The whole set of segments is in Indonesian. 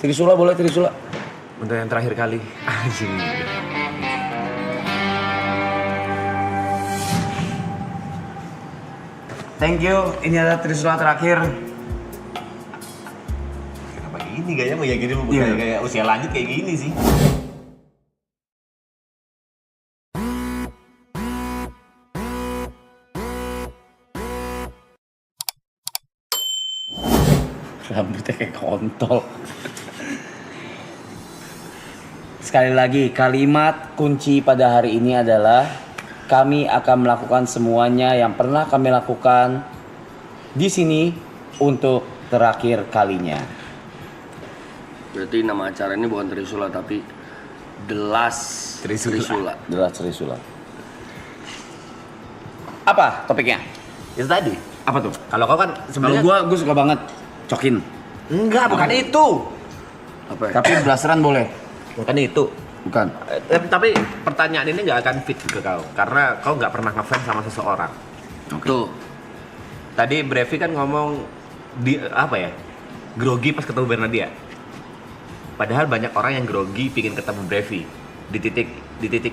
Trisula boleh, Trisula. Untuk yang terakhir kali. Anjing. Thank you. Ini adalah Trisula terakhir. Kenapa gini gaya mau ya gini mau Iya. kayak usia lanjut kayak gini sih. Rambutnya kayak kontol. Sekali lagi, kalimat kunci pada hari ini adalah kami akan melakukan semuanya yang pernah kami lakukan di sini untuk terakhir kalinya. Berarti nama acara ini bukan Trisula tapi The Last Trisula. Adalah Trisula. Apa topiknya? Itu tadi. Apa tuh? Kalau kau kan Kalau sebenarnya gua suka banget cokin. enggak, bukan itu. Apa ya? Tapi blasteran boleh. Bukan itu. Bukan. Tapi pertanyaan ini nggak akan fit ke kau karena kau nggak pernah ngefans sama seseorang. Tuh. Tadi Brevi kan ngomong di apa ya? Grogi pas ketemu Bernadia. Padahal banyak orang yang grogi pingin ketemu Brevi. Di titik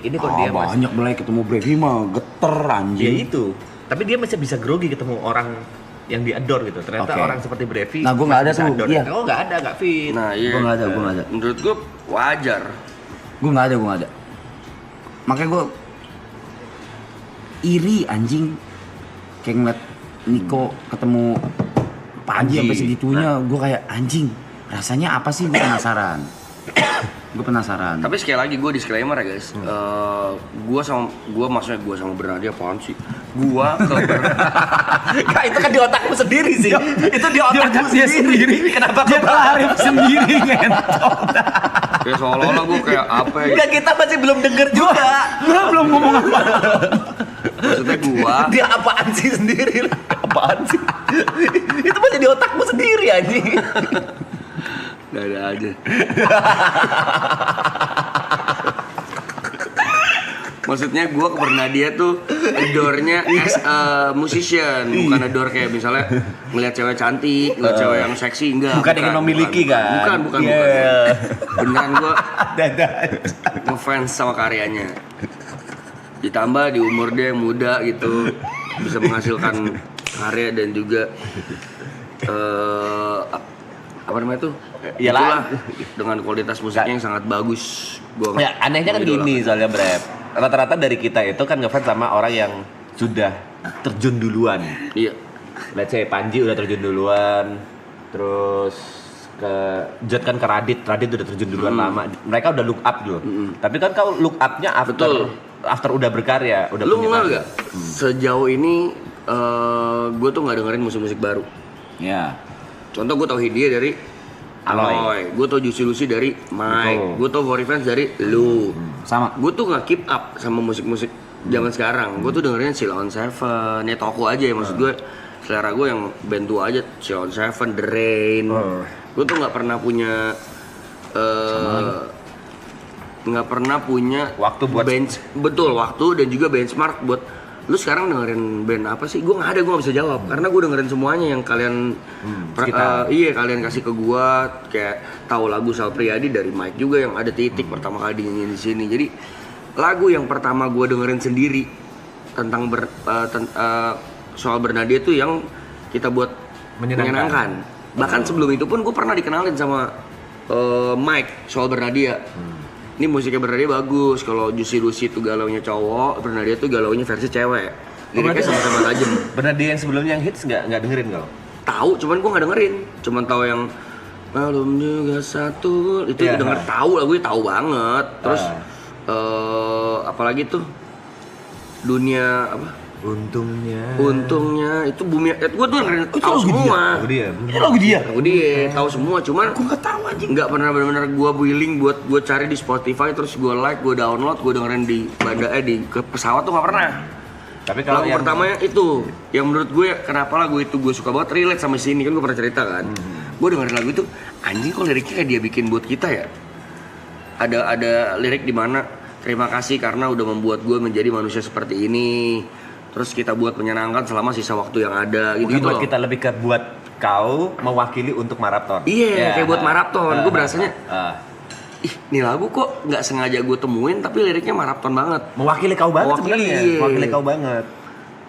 ini kok dia masih banyak mulai ketemu Brevi mah geter ya anjing. itu. Tapi dia masih bisa grogi ketemu orang yang di-adore gitu. Ternyata Oke. orang seperti Brevi Nah, gua nggak ada masih bisa tuh. adore. Iya. Kau nggak ada, nggak fit. Nah, iya. Gua nggak ada. Menurut gue wajar. Gue nggak ada. Makanya gue iri anjing kayak ngeliat Niko ketemu Panji sampai segitunya. Gue kayak anjing rasanya apa sih? Gue penasaran. Tapi sekali lagi gue disclaimer ya guys. Maksudnya gue sama Bernadia apaan sih? Gua ke Nggak, itu kan di otakmu sendiri sih. Itu di otakmu dia sendiri. Kenapa dia kau tarik sendiri ngentot. kayak seolah-olah gue kayak apa ya? Enggak, kita masih belum denger juga. Gue belum ngomong apa. Maksudnya gua Dia apaan sih sendiri? Apaan sih? Itu masih di otakmu sendiri anjing. nggak ada aja. Maksudnya gue ke Bernadia tuh adore-nya as a musician, bukan adore kayak misalnya ngeliat cewek cantik, ngeliat cewek yang seksi, enggak. Bukan ingin memiliki kan? Bukan. Yeah. Beneran gue Dadah. ngefans sama karyanya. Ditambah di umur dia yang muda gitu, bisa menghasilkan karya dan juga apa namanya tuh? Iyalah. Itulah, dengan kualitas musiknya yang sangat bagus. Gua Ya anehnya kan gini soalnya Brep. Rata-rata dari kita itu kan ngefans sama orang yang sudah terjun duluan. Iya. Let's say Panji udah terjun duluan, terus ke Jod kan ke Radit udah terjun duluan lama. Mereka udah look up dulu. Tapi kan kau look up-nya Betul. after udah berkarya, udah Lu punya nggak karya. gak? Sejauh ini gue tuh nggak dengerin musik-musik baru. Ya. Contoh gue tau Hidie dari Aloy, gue tau Juicy Lucy dari Mike, gue tau Four Fans dari lu. Sama. Gue tuh nggak keep up sama musik-musik zaman sekarang. Gue tuh dengerin Sheila on Seven, ya toko aja ya maksud gue. Selera gue yang band tua aja, Sheila on Seven, The Rain. Gue tuh nggak pernah punya Waktu buat- betul waktu dan juga benchmark buat lu sekarang dengerin band apa sih? Gue nggak bisa jawab karena gue dengerin semuanya yang kalian kalian kasih ke gue, kayak tahu lagu Sal Priadi dari Mike juga yang ada titik pertama kali dinyanyiin di sini. Jadi lagu yang pertama gue dengerin sendiri tentang soal Bernadia tuh yang kita buat menyenangkan. Bahkan sebelum itu pun gue pernah dikenalin sama Mike soal Bernadia. Ini musiknya Bernadia bagus. Kalau Juicy Lucy itu galaunya cowok, Bernadia tuh galaunya versi cewek. Liriknya sama-sama tajam. Bener dia yang sebelumnya yang hits nggak dengerin kau? Tahu, cuman gue nggak dengerin. Cuman tahu yang belum juga satu. Itu Iya. denger tahu, lagunya tahu banget. Terus apalagi tuh dunia apa? Untungnya itu bumi. Gue tuh dengerin tahu semua. Lagu dia. Lagu dia tahu semua, cuman gue nggak tahu aja. Nggak pernah benar-benar gue willing buat gue cari di Spotify terus gue like, gue download, gue dengerin di ke pesawat tuh nggak pernah. Tapi kalau Lagu yang pertamanya itu yang menurut gue kenapa lagu itu gue suka banget, relate sama sini kan gue pernah cerita kan. Gue dengerin lagu itu anjing kok liriknya kayak dia bikin buat kita ya. Ada lirik di mana terima kasih karena udah membuat gue menjadi manusia seperti ini. terus kita buat menyenangkan selama sisa waktu yang ada gitu Mungkin buat loh. kita lebih ke buat kau mewakili untuk maraton. Iya, kayak buat maraton. Gue berasanya, ah. ih, ini lagu kok nggak sengaja gue temuin tapi liriknya maraton banget. Mewakili kau banget Mewakili, sebenarnya. iya. Mewakili kau banget.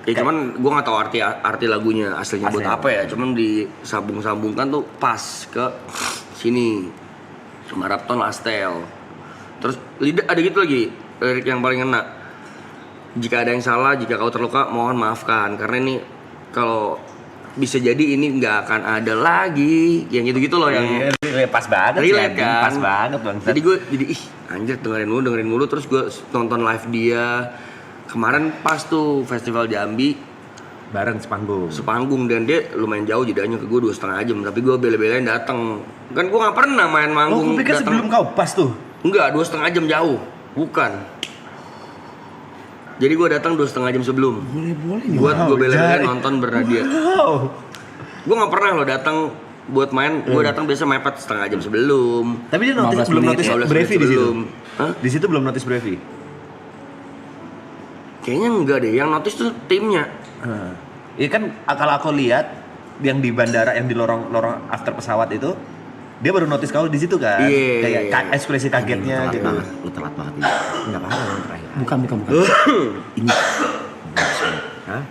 Ya cuman gue nggak tahu arti lagunya aslinya buat Aslinya. apa ya. Cuman disambung-sambungkan tuh pas ke sini. Maraton Astel. Terus ada gitu lagi lirik yang paling ngena. Jika ada yang salah, jika kau terluka, mohon maafkan. Karena ini kalau bisa jadi ini nggak akan ada lagi. Yang gitu-gitu loh yang Iya, pas banget sih, relate anjing. kan. Pas banget bang. Jadi gue ih anjir dengerin mulu terus gue nonton live dia. Kemarin pas tuh festival Jambi bareng sepanggung dan dia lumayan jauh jedanya ke gue 2,5 jam tapi gue bela-belain datang kan gue nggak pernah main Oh, manggung aku pikir dateng. sebelum kau pas tuh. Enggak 2,5 jam jauh bukan jadi gue datang 2,5 jam sebelum Boleh nih. buat gue bela-belain Jai. nonton Bernadia Wow. gue nggak pernah loh datang buat main gue datang biasa mepet 1,5 jam sebelum Tapi dia notice 15 belum menit, notice 15 Brevi menit di situ. sebelum. Hah? Di situ belum notice Brevi. Kayaknya enggak deh yang notice tuh timnya Iya kan kalau aku lihat yang di bandara yang di lorong after pesawat itu dia baru notice kau di situ kan. Iya. Kayak ekspresi kagetnya Telat gitu. banget. Lu telat banget nih. Enggak apa-apa yang terakhir. Bukan. Ini Hah?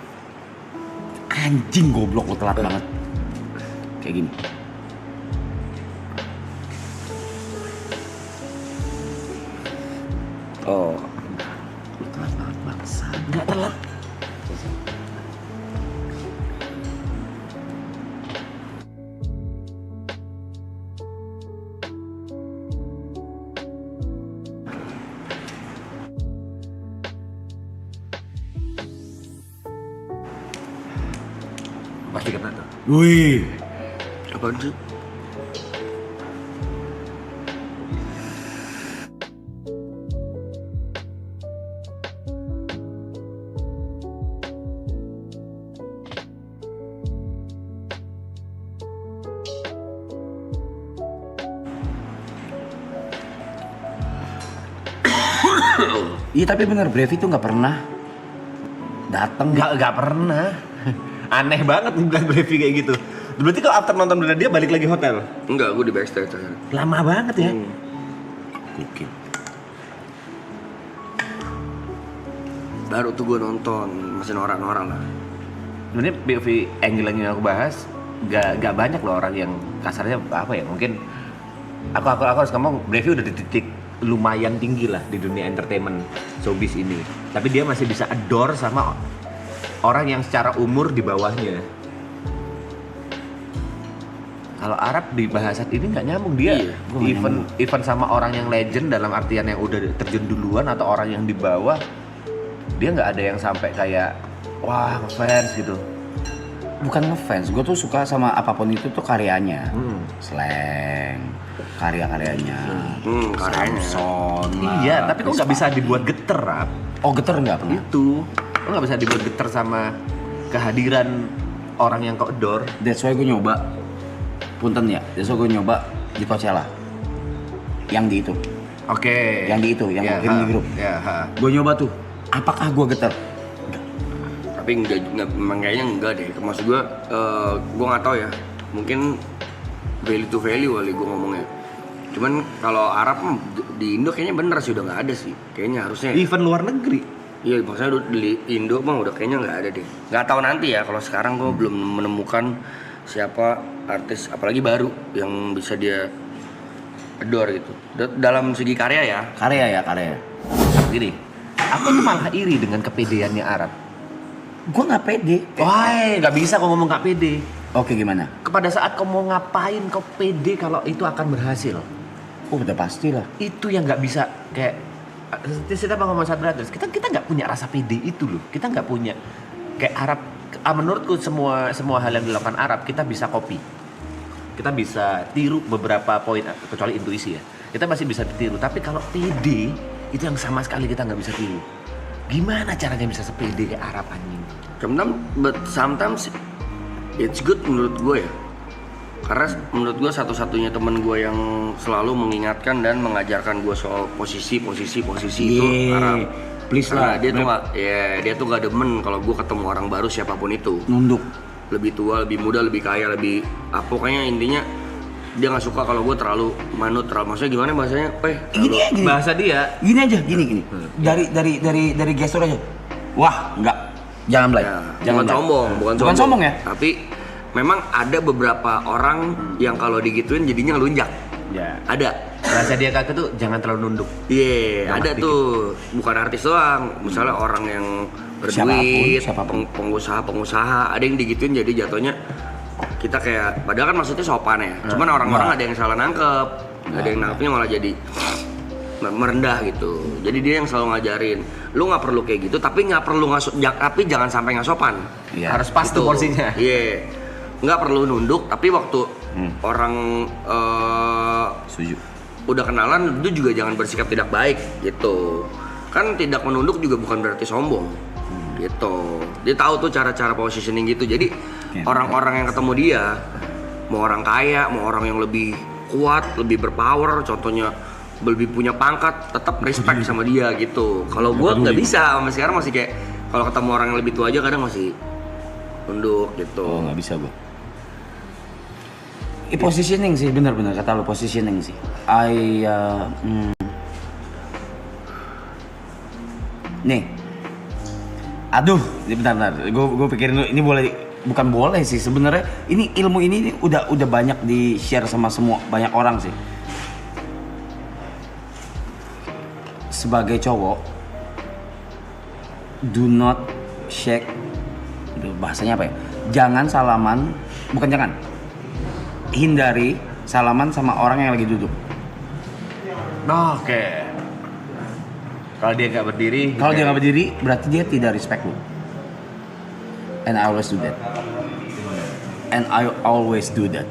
anjing goblok lu telat banget. Kayak gini. Oh. Lu telat banget bangsa. Enggak telat. Pasti kena tuh. Wih. apaan sih Iya tapi bener Brevi tuh nggak pernah datang. Nggak pernah. Aneh banget bilang Brevi kayak gitu. Berarti kalau after nonton bener dia balik lagi hotel. enggak gue di backstage akhirnya Lama banget ya. Gokil. baru tuh gue nonton masih norak-norak lah Sebenarnya POV angle yang aku bahas gak banyak loh orang yang kasarnya apa ya, mungkin aku harus ngomong Brevi udah di titik lumayan tinggi lah di dunia entertainment showbiz ini, tapi dia masih bisa adore sama orang yang secara umur di bawahnya. Kalau Arab di bahasa ini nggak nyambung dia. Iya, gua nggak Even sama orang yang legend dalam artian yang udah terjun duluan atau orang yang di bawah, dia nggak ada yang sampai kayak wah ngefans gitu. Bukan ngefans, gue tuh suka sama apapun itu tuh karyanya. Slang, karya-karyanya. karyanya. Samson lah, Iya, tapi kok nggak Chris bisa dibuat geter, Rap? Oh geter nggak pernah? Itu, lo nggak bisa dibuat geter sama kehadiran orang yang kau adore. That's why gue nyoba. Punten ya, that's why gue nyoba di Coachella. Yang di itu. Oke. Yang di itu, yang Ya, kirim di ha. grup. Ya, ha. Gue nyoba tuh. Apakah gue geter? Tapi memang kayaknya enggak deh maksud gue nggak tahu ya mungkin value to value kali gue ngomongnya cuman kalau Arab di Indo kayaknya bener sih udah nggak ada sih kayaknya harusnya Even luar negeri. iya maksudnya di Indo mah udah kayaknya nggak ada deh nggak tahu nanti ya kalau sekarang gue belum menemukan siapa artis apalagi baru yang bisa dia adore gitu dalam segi karya ya Karya. Gini, aku tuh malah iri dengan kepedeannya Arab. Gue nggak pede. Wah, nggak bisa kau ngomong nggak pede. Oke gimana? Kepada saat kau mau ngapain, kau pede kalau itu akan berhasil. Oh udah pasti lah. Itu yang nggak bisa kayak kita ngomong saat brothers, kita nggak punya rasa pede itu loh. Kita nggak punya kayak Arab. Menurutku semua hal yang dilakukan Arab kita bisa copy. Kita bisa tiru beberapa poin kecuali intuisi ya. Kita masih bisa tiru. Tapi kalau pede itu yang sama sekali kita nggak bisa tiru. Gimana caranya bisa sepede kayak Arab anjing? Sometimes it's good menurut gue ya karena menurut gue satu-satunya temen gue yang selalu mengingatkan dan mengajarkan gue soal posisi itu Arab Please Karena lah. dia tuh nggak demen kalau gue ketemu orang baru siapapun itu. Nunduk. Lebih tua, lebih muda, lebih kaya, lebih pokoknya intinya dia nggak suka kalau gue terlalu manut, maksudnya gimana bahasanya? Gini aja. Bahasa dia. Gini aja, gini. Dari gestur aja. Wah, enggak. Jangan Blay. Ya, Jangan bukan Blay. sombong, sombong ya? Tapi memang ada beberapa orang yang kalau digituin jadinya ngelunjak. Ya. Ada. Bahasa dia kakak tuh jangan terlalu nunduk. Iya, Jangan ada dikit. tuh. Bukan artis doang. Misalnya orang yang berduit, Siapapun. pengusaha, ada yang digituin jadi jatuhnya kita kayak padahal kan maksudnya sopan ya. Cuman orang-orang ada yang salah nangkep. Ada yang nangkepnya malah jadi merendah gitu. Jadi dia yang selalu ngajarin, lu nggak perlu kayak gitu, tapi nggak perlu tapi jangan sampai nggak sopan. Iya. Harus pas tuh porsinya. Iya, nggak perlu nunduk, tapi waktu orang Setuju. udah kenalan, itu juga jangan bersikap tidak baik gitu. Kan tidak menunduk juga bukan berarti sombong gitu. Dia tahu tuh cara-cara positioning gitu. Jadi orang-orang yang ketemu dia, mau orang kaya, mau orang yang lebih kuat, lebih berpower, contohnya lebih punya pangkat, tetap respect sama dia gitu. Kalau gue nggak bisa, sampai sekarang masih kayak kalau ketemu orang yang lebih tua aja kadang masih nunduk gitu. Oh, nggak bisa gua. Positioning sih, benar-benar kata lo, positioning sih. Nih. Aduh, bentar. Gue pikirin dulu, ini bukan boleh sih sebenarnya. Ini ilmu ini udah banyak di share sama semua banyak orang sih. Sebagai cowok, do not shake. Bahasanya apa ya? Jangan salaman, bukan jangan. Hindari salaman sama orang yang lagi duduk. Oke. Kalau dia nggak berdiri. Kalau dia nggak berdiri, berarti dia tidak respect lu. And I always do that.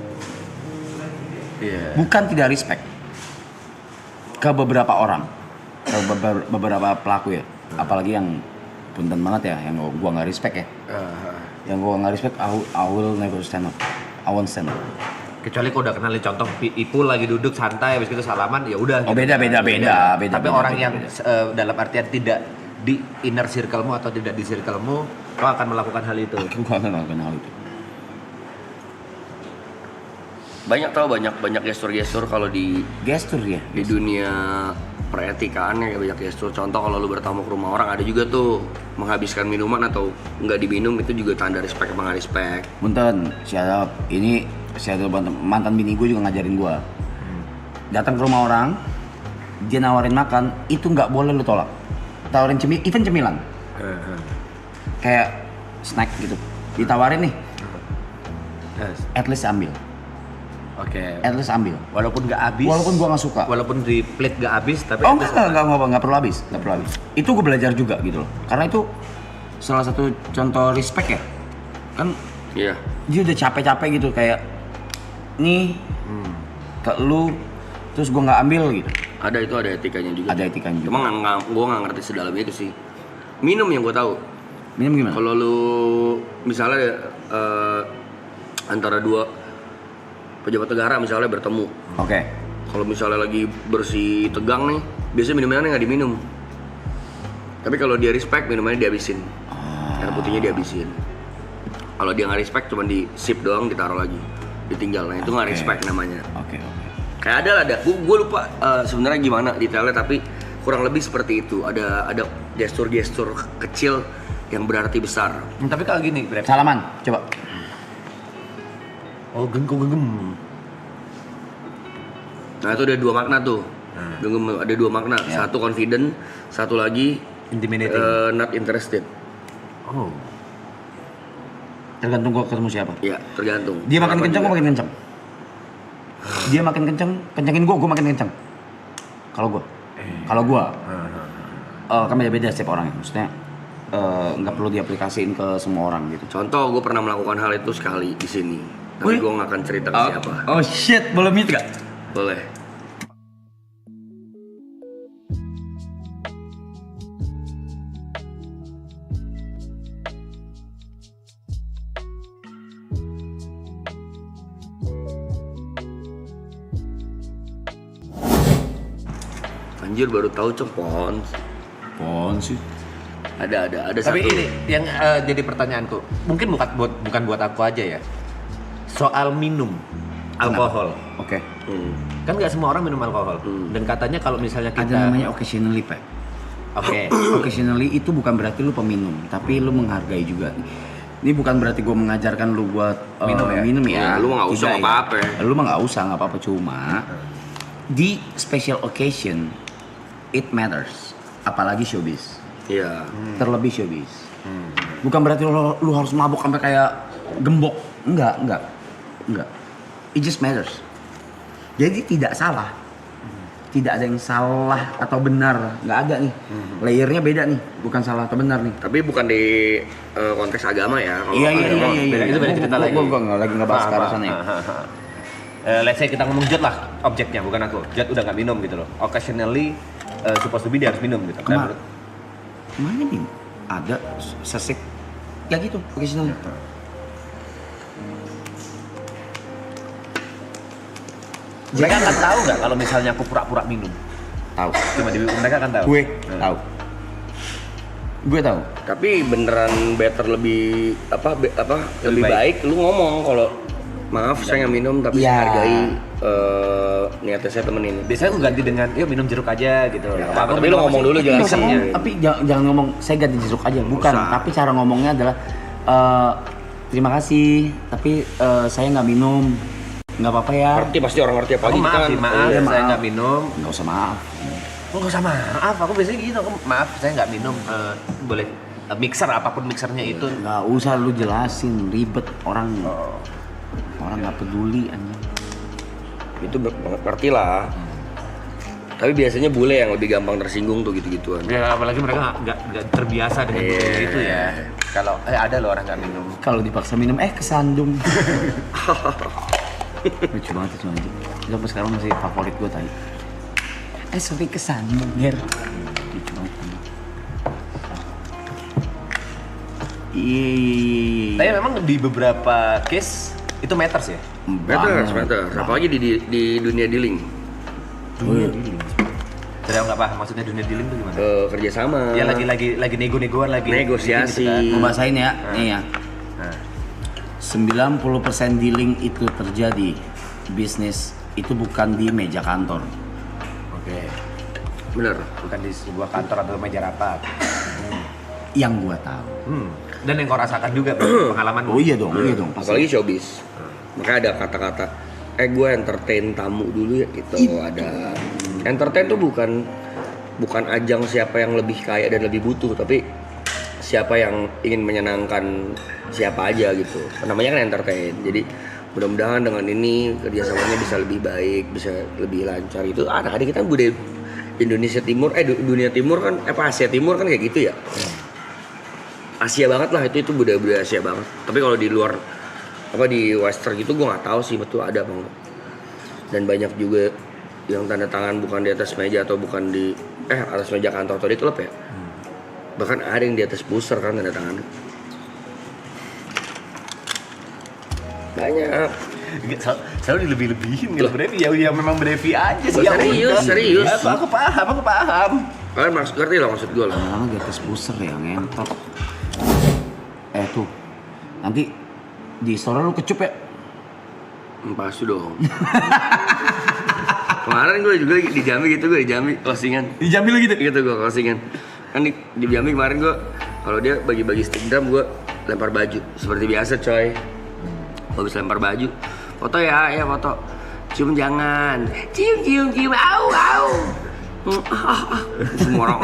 Iya. Bukan tidak respect. Ke beberapa orang, ke beberapa pelaku ya. Apalagi yang punten banget ya, yang gua nggak respect ya. Yang gua nggak respect, I will never stand up. I won't stand up. Kecuali kau udah kenalin contoh Ipul lagi duduk santai habis itu salaman ya udah. Oh, gitu. beda. Tapi orang yang dalam artian tidak di inner circle-mu atau tidak di circle-mu, kau akan melakukan hal itu. Gua nggak melakukan hal itu. Banyak gestur-gestur kalau di Gestur ya. di dunia peretikaan ya, banyak gestur. Contoh kalau lu bertamu ke rumah orang, ada juga tuh menghabiskan minuman atau nggak diminum, itu juga tanda respect apa nggak respect. Punten, siapa ini mantan bini gue juga ngajarin gue. Datang ke rumah orang, dia nawarin makan, itu nggak boleh lu tolak. Tawarin even cemilan, kayak snack gitu, ditawarin nih, at least ambil. Oke. At least ambil. Walaupun nggak habis. Walaupun gue nggak suka. Walaupun di plate nggak habis, tapi Oh nggak perlu habis, nggak perlu habis. Itu gue belajar juga gitu loh, karena itu salah satu contoh respect ya. Kan Iya. dia udah capek-capek gitu kayak nih ke lu, terus gue nggak ambil gitu. Ada etikanya juga. Ada etikanya juga. Cuma gue nggak ngerti sedalam itu sih. Minum yang gue tahu. Minum gimana? Kalau lu misalnya antara dua pejabat negara misalnya bertemu, Oke. kalau misalnya lagi bersih tegang nih, biasanya minumannya nggak diminum. Tapi kalau dia respect, minumannya dihabisin. Air putihnya dihabisin. Kalau dia nggak respect, cuma di sip doang, ditaruh lagi, ditinggal. Nah itu nggak Oke. respect namanya. Oke. Kayak ada gue lupa sebenarnya gimana detailnya, tapi kurang lebih seperti itu. Ada gestur-gestur kecil yang berarti besar. tapi kalau gini, Brep. Salaman, coba. Oh, genggam. Nah itu ada dua makna tuh. Ada dua makna. Ya. Satu confident, satu lagi Intimidating. not interested. Oh. Tergantung gua ketemu siapa. Ya tergantung. Dia makin Kenapa kencang, juga? gua makin kencang. Dia makin kencang, kencangin gua makin kencang. Kalau gua, kan beda-beda setiap orang. Maksudnya nggak perlu diaplikasiin ke semua orang gitu. Contoh, gue pernah melakukan hal itu sekali di sini. Tapi Wih. gue nggak akan cerita ke siapa. Oh shit, boleh mute gak? Boleh. Anjir baru tahu cepon. Apaan sih? Ada Tapi satu. ini yang jadi pertanyaanku, mungkin bukan buat aku aja ya. Soal minum alkohol. Oke. Kan nggak semua orang minum alkohol. Dan katanya kalau misalnya kita Ada namanya occasionally, Pak. Oke. Occasionally itu bukan berarti lu peminum, tapi lu menghargai juga. Ini bukan berarti gue mengajarkan lu buat Minum Ya, ya. lu nggak usah, Tidak nggak apa-apa. Lu mah nggak usah, nggak apa-apa. Cuma di special occasion it matters. Apalagi showbiz. Iya. Terlebih showbiz. Bukan berarti lu harus mabuk sampai kayak gembok. Enggak. It just matters. Jadi tidak salah. Tidak ada yang salah atau benar. Nggak ada nih. Layernya beda nih. Bukan salah atau benar nih. Tapi bukan di konteks agama ya. Kalau Iya. beda, itu beda cerita lagi. Gue lagi ngebahas ke arah sana ya. Let's say kita ngomong Jod lah objeknya, bukan aku. Jod udah nggak minum gitu loh. Occasionally supposed to be dia harus minum gitu. Dan Kemana nih? Ada sesek. Ya gitu. Occasionally. mereka akan tahu nggak kalau misalnya aku pura-pura minum? Tahu. Cuma mereka akan tahu. Gue tahu. Tapi beneran better lebih lebih baik lu ngomong kalau maaf saya nggak minum tapi Ya. saya hargai niatnya saya temenin. Biasanya aku ganti dengan, yuk minum jeruk aja gitu. Ya, Apa, tapi lu ngomong dulu Jangan jelasinnya. tapi jangan ngomong saya ganti jeruk aja, bukan. Usah. Tapi cara ngomongnya adalah terima kasih, tapi saya nggak minum, nggak apa-apa ya. Ngerti pasti orang ngerti apa Aku gitu maaf kan. sih, maaf, Iya, saya maaf. nggak minum. Nggak usah maaf. Oh, nggak usah maaf, aku biasanya gitu. Aku maaf, saya nggak minum. Boleh mixer apapun mixernya itu. Nggak usah lu jelasin, ribet orang. Orang nggak peduli anjing. Itu ngerti lah. Tapi biasanya bule yang lebih gampang tersinggung tuh gitu-gituan. Ya apalagi mereka nggak terbiasa dengan budaya itu ya. Kalau ada loh orang nggak minum. Kalau dipaksa minum, kesandung. Lucu banget itu anjing. Itu sampai sekarang masih favorit gue tadi. Sorry kesandung, Ger. Lucu banget. Iya. Tapi memang di beberapa case itu matters ya. Matters. Apalagi di dunia dealing. Saya nggak paham maksudnya dunia dealing itu gimana? Kerjasama. Ya lagi nego-negoan lagi. Negosiasi. Gitu kan. Gue bahasain ya, nih ya. Nah, 90% dealing itu terjadi bisnis itu bukan di meja kantor. oke. Bener. Bukan di sebuah kantor atau meja rapat. Yang gua tahu. Dan yang kau rasakan juga pengalaman. Oh iya dong, pasti. Apalagi showbiz. Makanya ada kata-kata gue entertain tamu dulu ya gitu. Ada entertain tuh bukan ajang siapa yang lebih kaya dan lebih butuh, tapi siapa yang ingin menyenangkan siapa aja gitu. Namanya kan entertain. Jadi mudah-mudahan dengan ini kerjasamanya bisa lebih baik, bisa lebih lancar. Itu adik-adik kita budaya Indonesia Timur, dunia Timur kan, Asia Timur kan kayak gitu ya. Asia banget lah itu budaya Asia banget. Tapi kalau di luar di Western gitu gue nggak tahu sih betul ada apa enggak. Dan banyak juga yang tanda tangan bukan di atas meja atau bukan di atas meja kantor atau di klub ya. Bahkan ada yang di atas pusar kan tanda tangan. Banyak. Selalu dilebih-lebihin gitu. Brevi ya memang brevi aja sih. Oh, serius. Ya, aku paham. Kalian ngerti lah maksud gue lah. Lama-lama di atas pusar ya, ngentot. Tuh. Nanti di store lu kecup ya. Pasti dong. Kemarin gue juga di Jambi closingan. Di Jambi lu gitu. Gitu gue closingan. Kan di Jambi kemarin gue kalau dia bagi-bagi stick drum gue lempar baju seperti biasa coy. Habis lempar baju, foto ya foto. Cium jangan. Cium au. Semua orang.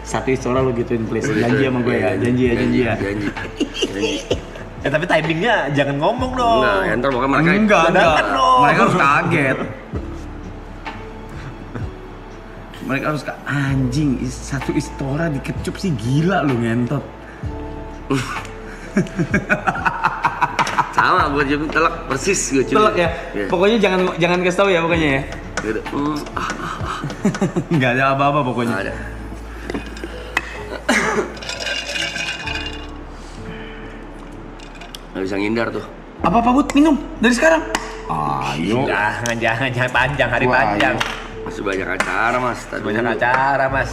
Satu istora lu gituin please. Janji sama gue ya. Janji. Janji. Tapi timingnya jangan ngomong dong. Enggak, ya ntar pokoknya mereka Enggak. Dadakan dong. Mereka harus kaget. Mereka harus anjing, satu istora dikecup sih gila lu ngentot. sama gue cium telak persis gue cium. Telak ya. Iya. Pokoknya jangan kasih tahu ya pokoknya ya. Gitu. Enggak ada apa-apa pokoknya. Nggak ada. Nggak bisa ngindar tuh. Apa-apa Bud, minum dari sekarang. Ayo. Jangan panjang hari Wah, panjang. Masih banyak acara mas. Tadi Banyak dulu. acara mas.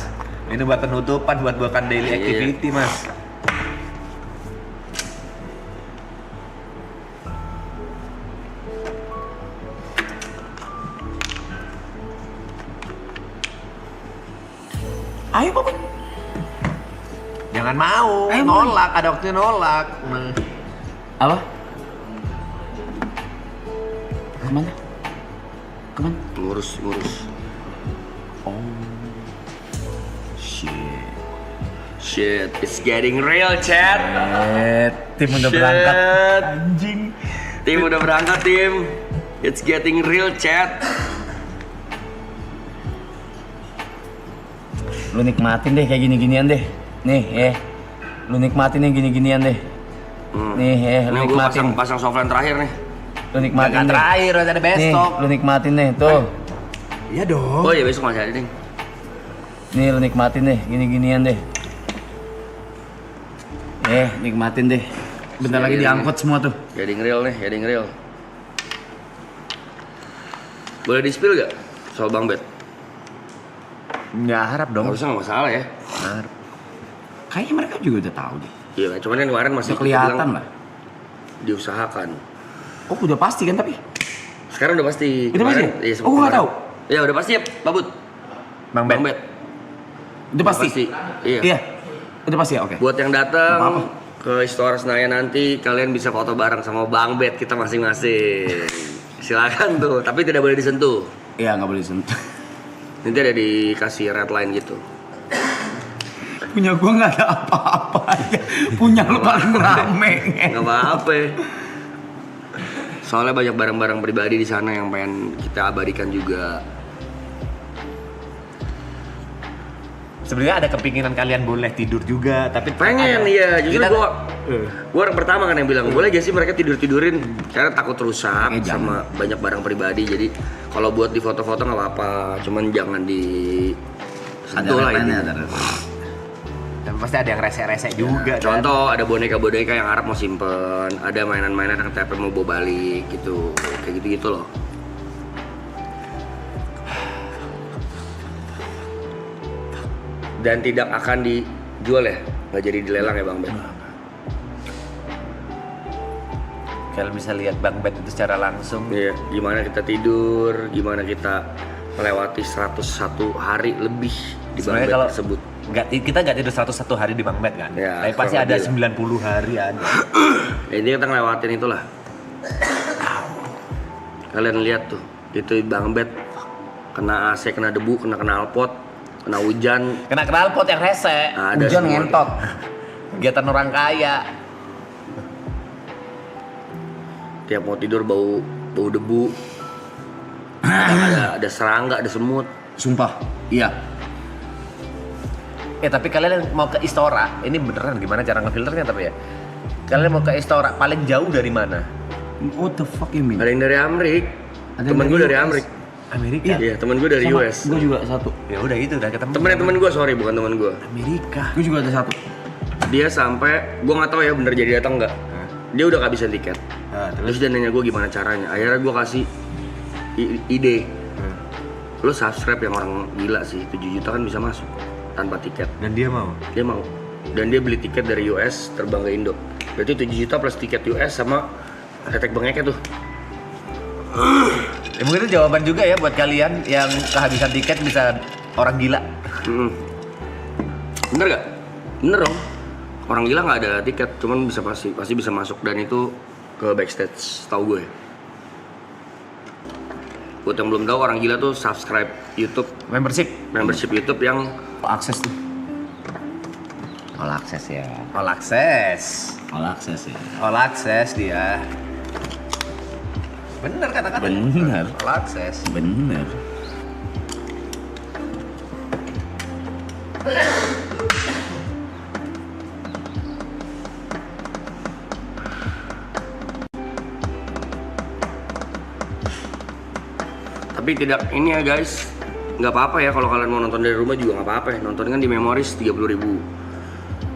Ini buat penutupan, bukan daily Iya. activity mas. Ayo Babut. Jangan mau, Ayo, nolak, ada waktunya nolak. Nah. Apa? Kemana? Kemana? Ngurus. Oh. Shit. Shit, it's getting real, chat. Tim udah Shit. berangkat. Anjing. Tim udah berangkat, tim. It's getting real, chat. Lu nikmatin deh kayak gini-ginian deh. Nih, lu nikmatin nih gini-ginian deh. Nih, lu Ini gue nikmatin. pasang softline terakhir nih. Lu nikmatin Jangan deh. terakhir, ada Nih, besok. lu nikmatin nih, tuh. Iya dong. Oh iya besok masih ada nih. Nih, lu nikmatin deh, gini-ginian deh. Nikmatin deh. Bentar lagi diangkut semua tuh. Getting real nih, getting real. Boleh di-spill gak soal Bang Bet? Nggak harap dong. Harusnya nggak masalah ya. Harap. Kayaknya mereka juga udah tahu deh. Iya, cuman kan kemarin masih Udah kelihatan bilang lah. diusahakan. Oh, udah pasti kan tapi? Sekarang udah pasti. Udah pasti? Iya, Oh, gua nggak tahu. Ya udah pasti ya, Babut. Bang Bet. Bang Bet. Udah pasti? Iya. Udah pasti ya, oke. Buat yang datang Apa-apa. ke Istora Senayan nanti, kalian bisa foto bareng sama Bang Bet kita masing-masing. Silakan tuh, tapi tidak boleh disentuh. Iya, nggak boleh disentuh. Nanti ada dikasih red line gitu. Punya gua nggak ada apa-apa aja. Punya lu paling rame. Nggak apa-apa. Soalnya banyak barang-barang pribadi di sana yang pengen kita abadikan juga. Sebenarnya ada kepinginan kalian boleh tidur juga, tapi Pengen, ada- iya. Justru kita- gua orang pertama kan yang bilang, boleh gak sih mereka tidur-tidurin? Karena takut rusak Kayaknya sama banyak barang pribadi. Jadi kalau buat di foto-foto nggak apa-apa, cuman jangan di sentuh lah ini. Dan pasti ada yang rese-rese juga. kan? Contoh ada boneka-boneka yang Arab mau simpen, ada mainan-mainan yang TP mau bawa balik gitu, kayak gitu-gitu loh. Dan tidak akan dijual ya, nggak jadi dilelang ya Bang Ben. Kalian bisa lihat Bang Bet itu secara langsung. Iya, gimana kita tidur, gimana kita melewati 101 hari lebih di Bang Sebenarnya Bet kalau tersebut. kita nggak tidur 101 hari di Bang Bet kan? Ya, Tapi pasti kurang ada lebih lah. 90 hari ada. Ya, ini kita ngelewatin itulah. Kalian lihat tuh, itu Bang Bet kena AC, kena debu, kena knalpot, kena hujan. Kena knalpot yang rese. Ada Hujan semua. ngentot. Kegiatan orang kaya. Tiap mau tidur bau debu. ada serangga, ada semut. Sumpah. Iya. Tapi kalian yang mau ke Istora, ini beneran gimana cara ngefilternya tapi ya? Kalian mau ke Istora paling jauh dari mana? What the fuck you mean? Ada yang dari Amrik. Ada Temen yang gue dari dari US. Amrik. Amerika. Iya, temen gue dari US. Gue juga satu. Ya udah itu udah ketemu. Temennya temen gue, sorry bukan temen gue. Amerika. Gue juga ada satu. Dia sampai, gue nggak tahu ya bener jadi datang nggak. Dia udah kehabisan tiket. Nah, Terus dia nanya gue gimana caranya. Akhirnya gue kasih ide. Lo subscribe yang orang gila sih, 7 juta kan bisa masuk tanpa tiket. Dan dia mau. Dia mau. Dan dia beli tiket dari US terbang ke Indo. Berarti 7 juta plus tiket US sama tetek bengeknya tuh. Ya, mungkin itu jawaban juga ya buat kalian yang kehabisan tiket bisa orang gila. Bener gak? Bener dong. Orang gila nggak ada tiket, cuman bisa pasti bisa masuk dan itu ke backstage, tahu gue. Buat yang belum tahu, orang gila tuh subscribe YouTube, Membership. membership YouTube yang Akses tuh. All access ya. All access. All access ya. All access dia. Bener kata-kata. Bener. All access. Bener. tapi tidak ini ya guys, nggak apa-apa ya kalau kalian mau nonton dari rumah juga nggak apa-apa ya. Nonton kan di Memories 30.000.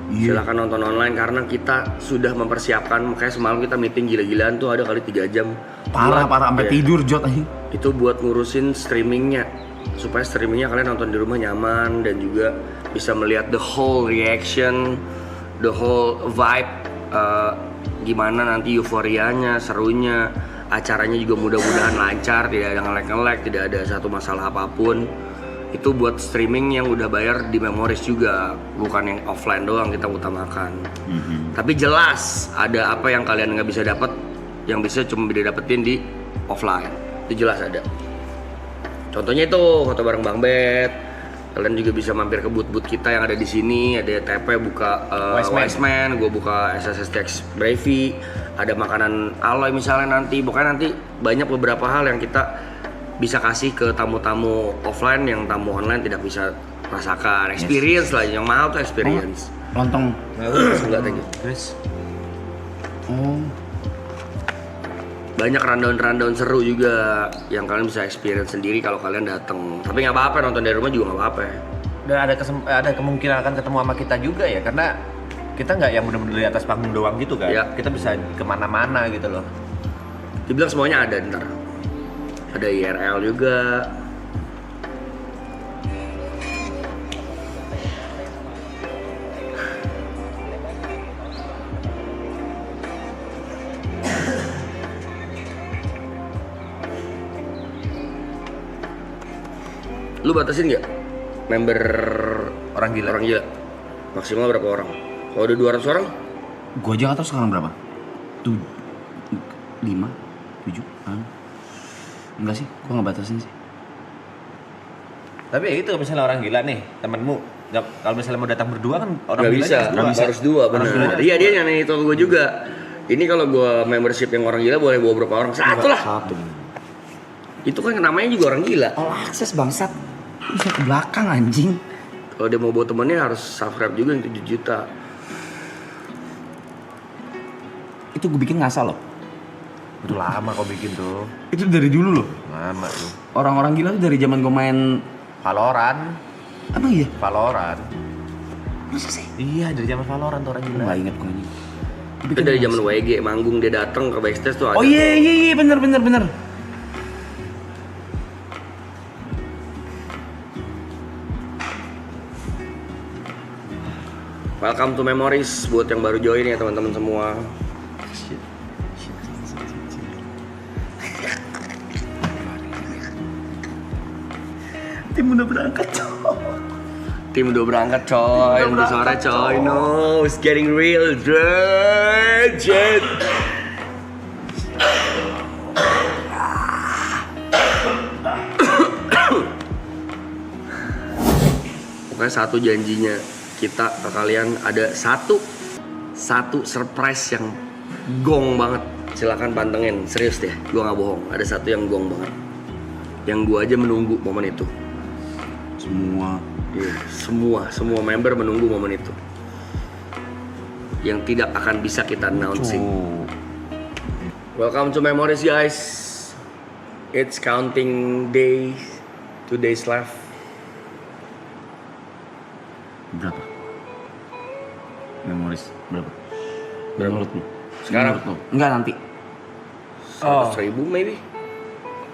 Silakan nonton online karena kita sudah mempersiapkan. Makanya semalam kita meeting gila-gilaan tuh ada kali 3 jam. Parah Buat- sampai ya, tidur Jot aja. Itu buat ngurusin streamingnya. supaya streamingnya kalian nonton di rumah nyaman dan juga bisa melihat the whole reaction, the whole vibe, gimana nanti euforianya, serunya, acaranya juga mudah-mudahan lancar, tidak ada nge-lag, tidak ada satu masalah apapun. Itu buat streaming yang udah bayar di Memories juga, bukan yang offline doang kita utamakan. Tapi jelas ada apa yang kalian nggak bisa dapat, yang bisa cuma bisa dapetin di offline. Itu jelas ada. Contohnya itu foto bareng Bang Bet. Kalian juga bisa mampir ke booth-booth kita yang ada di sini. Ada TP buka Wiseman, gue buka SSSTX Bravey. Ada makanan Aloy misalnya nanti. Pokoknya nanti banyak beberapa hal yang kita bisa kasih ke tamu-tamu offline yang tamu online tidak bisa rasakan. Experience lah, yang mahal tuh experience. Lontong. Enggak, thank you. Terus Banyak rundown seru juga yang kalian bisa experience sendiri kalau kalian datang. Tapi nggak apa-apa, nonton dari rumah juga nggak apa-apa. dan ada kemungkinan akan ketemu sama kita juga ya, karena kita nggak yang benar-benar di atas panggung doang gitu kan. Ya. Kita bisa kemana-mana gitu loh. Dibilang semuanya ada ntar. Ada IRL juga. Lu batasin nggak member Orang gila. Orang gila? Maksimal berapa orang? Kalau udah 200 orang? Gue aja nggak tahu sekarang berapa. 5, 7, enggak sih, gue nggak batasin sih. Tapi ya itu misalnya orang gila nih, temenmu. Kalau misalnya mau datang berdua kan orang Nggak gila bisa, harus dua Orang benar. gilanya Iya dia nyanyi itu gue juga. Ini kalau gue membership yang orang gila boleh bawa berapa orang? Satu lah. Satu. Itu kan namanya juga orang gila. All access bangsat. Bisa ke belakang anjing. Kalau dia mau bawa temennya harus subscribe juga yang 7 juta. Itu gue bikin ngasal loh. Itu lama kau bikin tuh. Itu dari dulu loh. Lama tuh. Orang-orang gila tuh dari zaman gue main Valorant. apa iya? Valorant. Masa sih? Iya, dari zaman Valorant tuh orang Gue gila. nggak inget gue ini. Itu dari zaman WG manggung dia datang ke backstage tuh ada. Oh iya bener. Welcome to Memories buat yang baru join ya teman-teman semua. Tim udah berangkat coy. Tim udah berangkat coy, nanti sore coy. No, it's getting real, Jet. Pokoknya satu janjinya kita ke kalian ada satu surprise yang gong banget. Silakan pantengin, serius deh, gua nggak bohong. Ada satu yang gong banget, yang gua aja menunggu momen itu. Iya, semua member menunggu momen itu. Yang tidak akan bisa kita announcing. Welcome to Memories guys. It's counting days, 2 days left. Berapa? Memories berapa? Berapa? Menurut lu? Sekarang? Menurut lu? Enggak nanti. 100.000 maybe.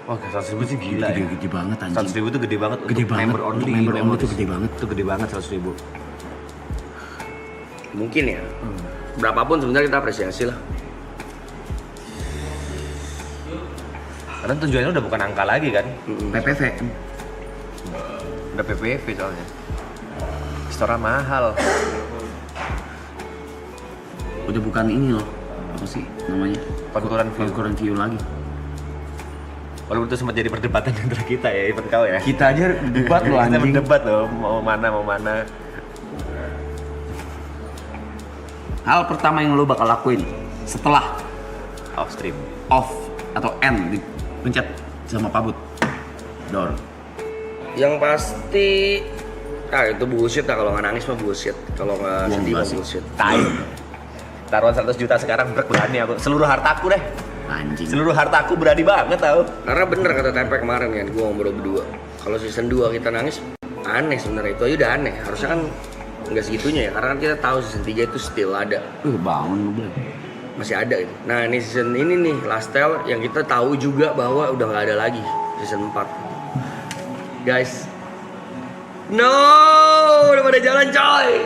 Wah, 100.000 sih gila ya. Gede banget anjing. 100.000 tuh gede banget. Gede untuk banget. member only. Untuk member only Memories. tuh gede banget. Itu gede banget 100.000. Mungkin ya. Berapapun sebenarnya kita apresiasi lah. Karena tujuannya udah bukan angka lagi kan. PPV. Udah PPV soalnya. Setoran mahal. Udah bukan ini loh. Apa sih namanya? Konkuran view lagi. Walaupun itu sempat jadi perdebatan antara kita ya, even kau ya. Kita aja debat loh Kita anjing. berdebat loh, mau mana. Hal pertama yang lo bakal lakuin setelah Off stream. off atau end dipencet sama pabut door. Yang pasti itu bullshit lah, kalau nggak nangis mah bullshit, kalau nggak Gua sedih enggak mah sih. bullshit. Taruhan 100 juta sekarang berani aku. Seluruh hartaku deh. Anjing. Seluruh hartaku berani banget tau. Karena bener kata Tempe kemarin kan, gue ngobrol berdua. Kalau season 2 kita nangis, aneh sebenarnya, itu aja udah aneh. Harusnya kan nggak segitunya ya, karena kan kita tahu season 3 itu still ada, Bangun lu boleh. masih ada gitu. Nah ini season ini nih, Last Tale, yang kita tahu juga bahwa udah nggak ada lagi season 4. Guys. No, udah pada jalan coy.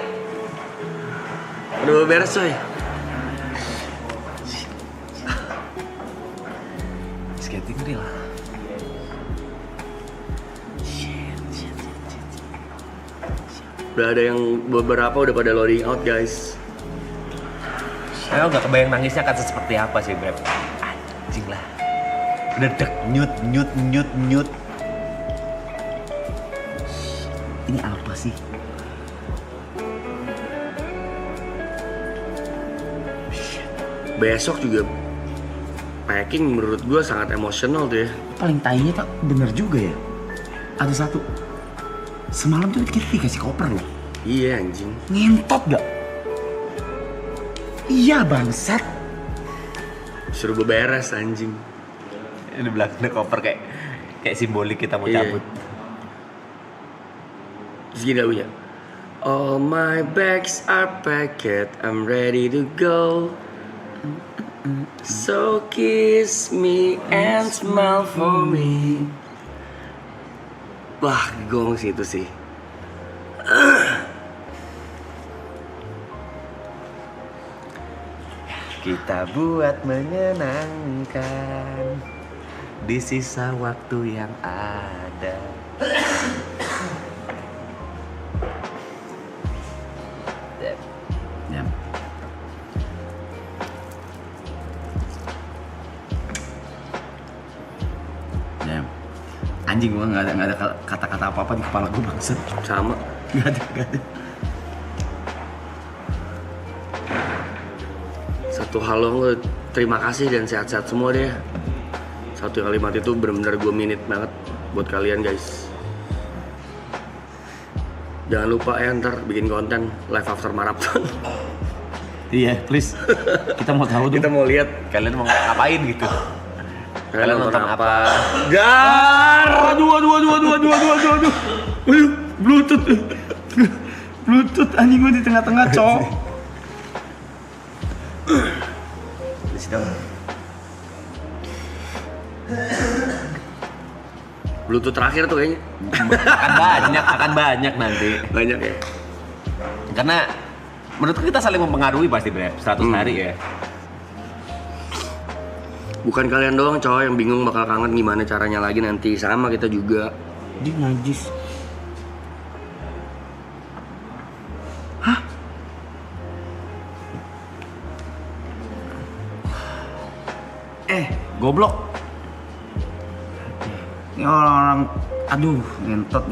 Udah beres coy. Skating real. Udah ada yang beberapa udah pada loading out guys. Saya nggak kebayang nangisnya akan seperti apa sih, Brep. Anjing lah. Udah dek, nyut. Ini apa sih? Besok juga packing menurut gue sangat emosional tuh ya. Paling tainya tak bener juga ya. Ada satu. Semalam tuh kita dikasih koper loh. Iya anjing. Ngentot gak? Iya bangsat. Suruh beberes anjing. Ini di belakangnya koper kayak simbolik kita mau Iya. cabut. Terus gini lagunya. All my bags are packed, I'm ready to go. So kiss me and smile for me. Wah, gong sih itu sih. Kita buat menyenangkan di sisa waktu yang ada. Ya. Ya. Anjing gua nggak ada kata-kata apa-apa di kepala gua bangsat. Sama. Nggak ada. Satu hal lo terima kasih dan sehat-sehat semua deh. Satu kalimat itu benar-benar gue minute banget buat kalian guys. Jangan lupa ya ntar bikin konten live after marathon. Iya, please. Kita mau tahu dong. Kita mau lihat Kalian mau ngapain gitu? Kalian nonton apa? Gar. Aduh. Aduh, Bluetooth. Bluetooth anjing gua di tengah-tengah, cowok. Di situ. Bluetooth terakhir tuh kayaknya. akan banyak nanti. Banyak ya. Karena menurutku kita saling mempengaruhi pasti, Bre. 100 hari ya. Bukan kalian doang cowok yang bingung bakal kangen gimana caranya lagi nanti. Sama kita juga. Dia najis. Hah? Goblok. Ini orang-orang, aduh, ngentot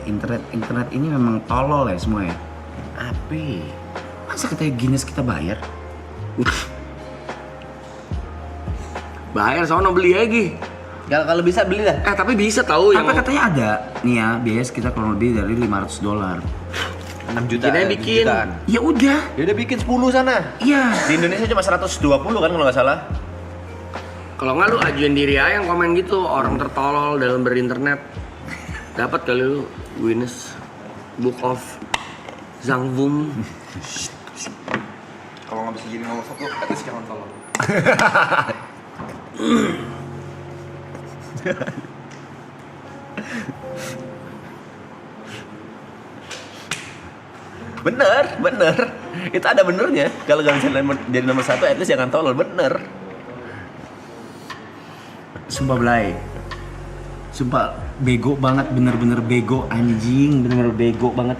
internet ini memang tolol ya semua ya. Api. Masa katanya Guinness kita bayar? Bayar sono beli lagi. Kalau bisa beli dah. Tapi bisa tahu yang Tapi katanya ada nih ya, biaya sekitar kurang lebih dari $500. 6 juta. Kita bikin. Ya udah. Ya udah bikin 10 sana. Iya. Di Indonesia cuma 120 kan kalau nggak salah. Kalau nggak lu ajuin diri aja yang komen gitu, orang tertolol dalam berinternet. Dapat kali lu Guinness Book of Zangvum. Kalau nggak bisa jadi nomor 1, at least jangan tolong. Bener. Itu ada benernya. Kalau nggak bisa jadi nomor 1, at least jangan tolol. Bener. Sumpah Blay. Sumpah bego banget, bener-bener bego anjing, bener-bener bego banget.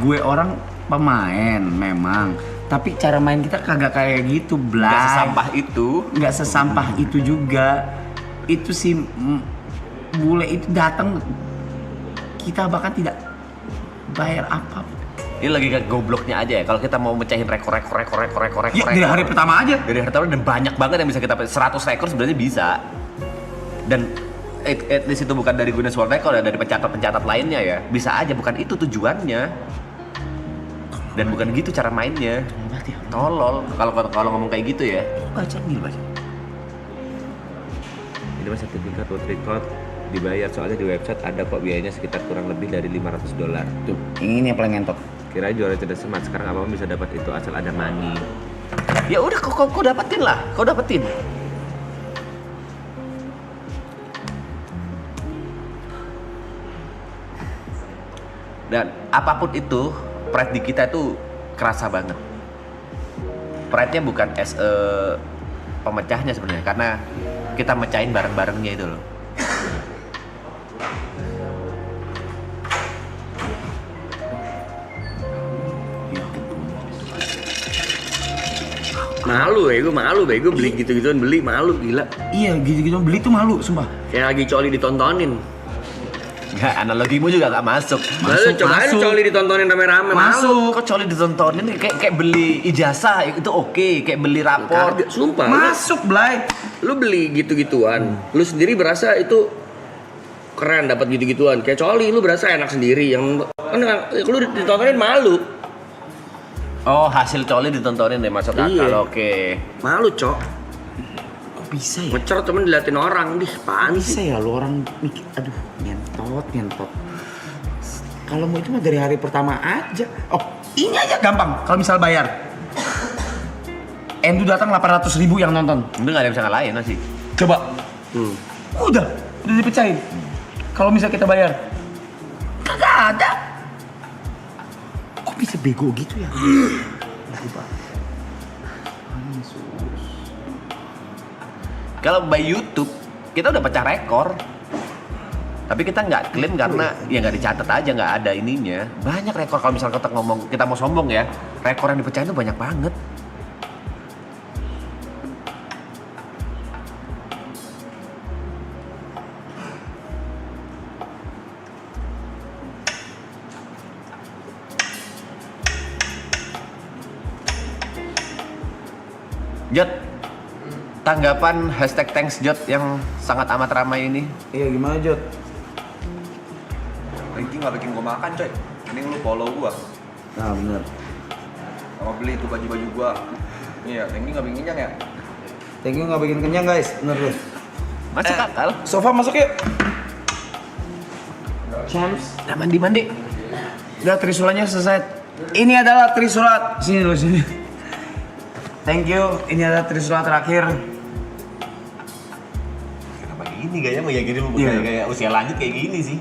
Gue orang pemain memang, tapi cara main kita kagak kayak gitu, Blay. Nggak sesampah itu. Nggak sesampah itu juga. Itu si bule itu datang, kita bahkan tidak bayar apa. Ini lagi kayak gobloknya aja ya. Kalau kita mau mecahin rekor. Ya dari hari pertama aja. Dari hari pertama dan banyak banget yang bisa kita 100 rekor sebenarnya bisa. Dan at least itu bukan dari Guinness World Record ya, dari pencatat-pencatat lainnya ya. Bisa aja, bukan itu tujuannya. Dan bukan gitu cara mainnya. Tolol kalau ngomong kayak gitu ya. Baca. Ini mah sertifikat world record dibayar, soalnya di website ada kok biayanya sekitar kurang lebih dari $500. Tuh, ini yang paling ngentot. Kira juara cerdas smart, sekarang apapun bisa dapat itu asal ada money. Ya udah kau dapetin lah, kau dapetin. Dan apapun itu, pride di kita itu kerasa banget. Pride-nya bukan as a pemecahnya sebenarnya, karena kita mecahin bareng-barengnya itu loh. Malu ya, gue malu gue beli gitu-gituan, beli malu gila. Iya, gitu-gitu beli tuh malu, sumpah. Kayak lagi coli ditontonin. Nggak, analogimu juga nggak masuk. Lalu coba aja coli ditontonin rame-rame, malu. Masuk. Kok coli ditontonin kayak beli ijazah itu oke, kayak beli rapor. Kagak, sumpah. Masuk, Blay. Lu beli gitu-gituan, lu sendiri berasa itu keren dapat gitu-gituan. Kayak coli lu berasa enak sendiri, yang kan lu ditontonin malu. Oh, hasil coli ditontonin deh, masuk akal. Iya. Oke. Malu, Cok. Kok bisa ya? Ngecer cuman diliatin orang, apaan Bisa sih? ya lu orang mikir, aduh, ngentot. Kalau mau itu mah dari hari pertama aja. Oh, ini aja gampang. Kalau misal bayar. Endu datang 800.000 yang nonton. Itu nggak ada yang bisa ngalahin masih. Coba. Udah dipecahin. Kalau misal kita bayar. Kagak ada. Kok bisa bego gitu ya? Kalau by YouTube kita udah pecah rekor, tapi kita nggak klaim karena ya nggak dicatat aja, nggak ada ininya. Banyak rekor kalau misalnya kita mau sombong ya, rekor yang dipecahin itu banyak banget. Jot, tanggapan hashtag thanks Jot yang sangat amat ramai ini. Iya, gimana, Jot? Ranking nggak bikin gua makan coy. Mending lu follow gua. Nah, bener. Sama beli itu baju-baju gua. Iya, ranking nggak bikin kenyang ya. Thank you, nggak bikin kenyang, guys. Bener tuh. Masuk akal. Sofa masuk yuk. Champs. Nah, mandi. Udah, trisulanya selesai. Ini adalah trisula. Sini dulu, sini. Thank you. Ini adalah trisula terakhir. Kenapa gini gaya mau ya gini Iya. kayak usia lanjut kayak gini sih.